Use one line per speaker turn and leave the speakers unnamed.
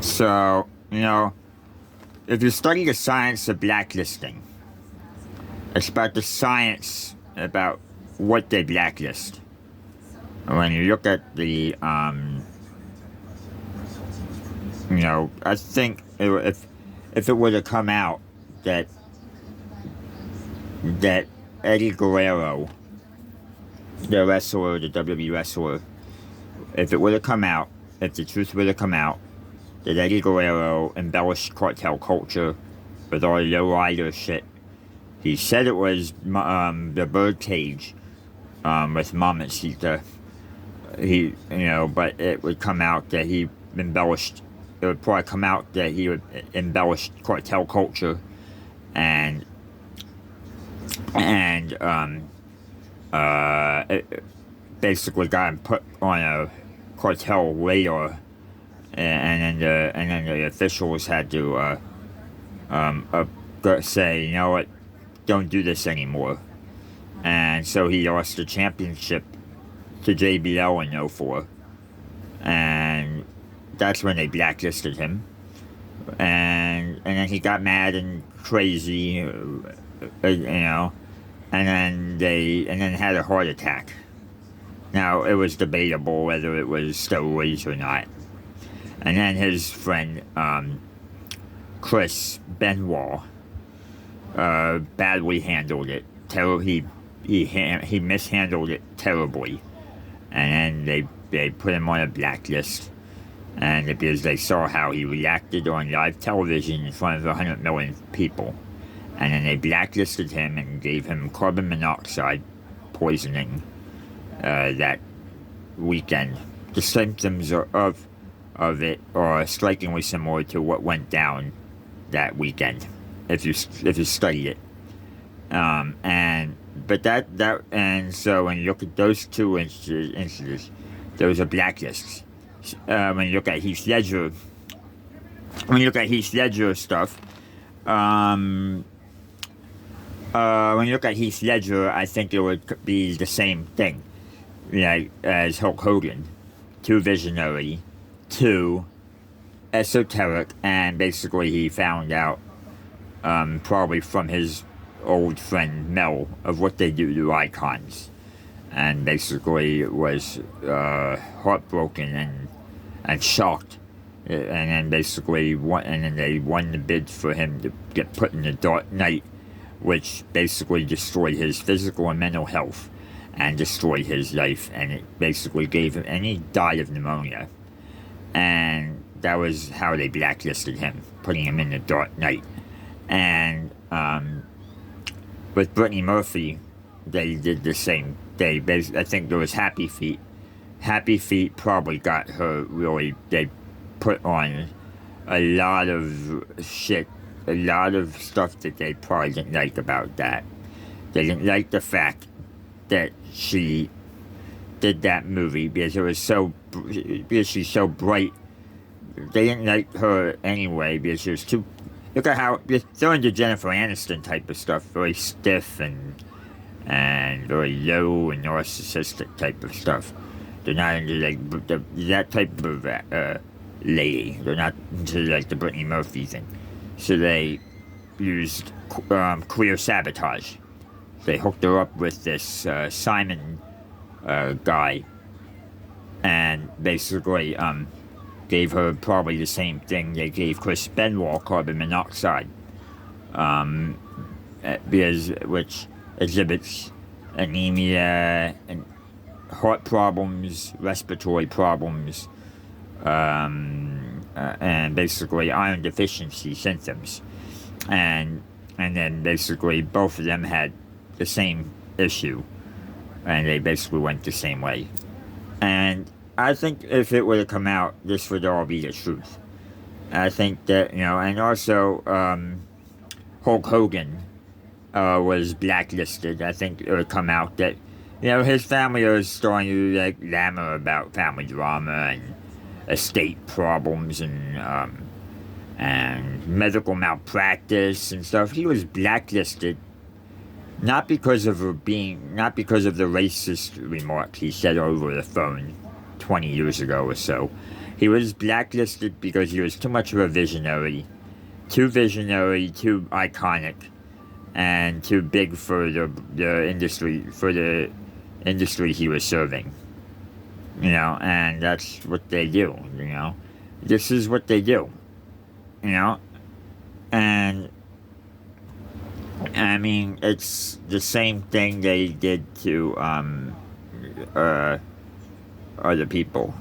So, if you study the science of blacklisting, it's about the science about what they blacklist. When you look at I think if it were to come out that that Eddie Guerrero, the wrestler, the WWE wrestler, if it were to come out, if the truth were to come out, that Eddie Guerrero embellished cartel culture with all the lowrider shit. He said it was the birdcage with Mamacita. But it would come out that he embellished. It would probably come out that he would embellish cartel culture, and it basically got him put on a cartel radar, and then the officials had to say, you know what, don't do this anymore. And so he lost the championship to JBL in '04, and that's when they blacklisted him. And then he got mad and crazy, and then had a heart attack. Now it was debatable whether it was steroids or not. And then his friend Chris Benoit badly handled it. He mishandled it terribly, and then they put him on a blacklist. And because they saw how he reacted on live television in front of 100 million people. And then they blacklisted him and gave him carbon monoxide poisoning that weekend. The symptoms of it are strikingly similar to what went down that weekend, if you study it. So when you look at those two instances, those are blacklists. When you look at Heath Ledger stuff, when you look at Heath Ledger, I think it would be the same thing, as Hulk Hogan. Too visionary, too esoteric, and basically he found out, probably from his old friend Mel, of what they do to icons. And basically was heartbroken and shocked, and then basically they won the bid for him to get put in the dark night, which basically destroyed his physical and mental health, and destroyed his life, and it basically gave him, and he died of pneumonia, and that was how they blacklisted him, putting him in the dark night. And with Brittany Murphy, they did the same. I think there was Happy Feet. Happy Feet probably got her really. They put on a lot of shit, a lot of stuff that they probably didn't like about that. They didn't like the fact that she did that movie because she's so bright. They didn't like her anyway because she was too. Look at how they're into Jennifer Aniston type of stuff, very stiff and very low and narcissistic type of stuff. They're not into that type of lady. They're not into the Brittany Murphy thing. So they used career sabotage. They hooked her up with this Simon guy, and basically gave her probably the same thing they gave Chris Benoit, carbon monoxide, which exhibits anemia and heart problems, respiratory problems, and basically iron deficiency symptoms. And then basically both of them had the same issue, and they basically went the same way. And I think if it were to come out, this would all be the truth. I think that, and also Hulk Hogan was blacklisted. I think it would come out that, his family was starting to glamour about family drama and estate problems and medical malpractice and stuff. He was blacklisted not because of the racist remarks he said over the phone 20 years ago or so. He was blacklisted because he was too much of a visionary. Too visionary, too iconic, and too big for the industry he was serving. And that's what they do, This is what they do, you know? And, I mean, it's the same thing they did to, other people,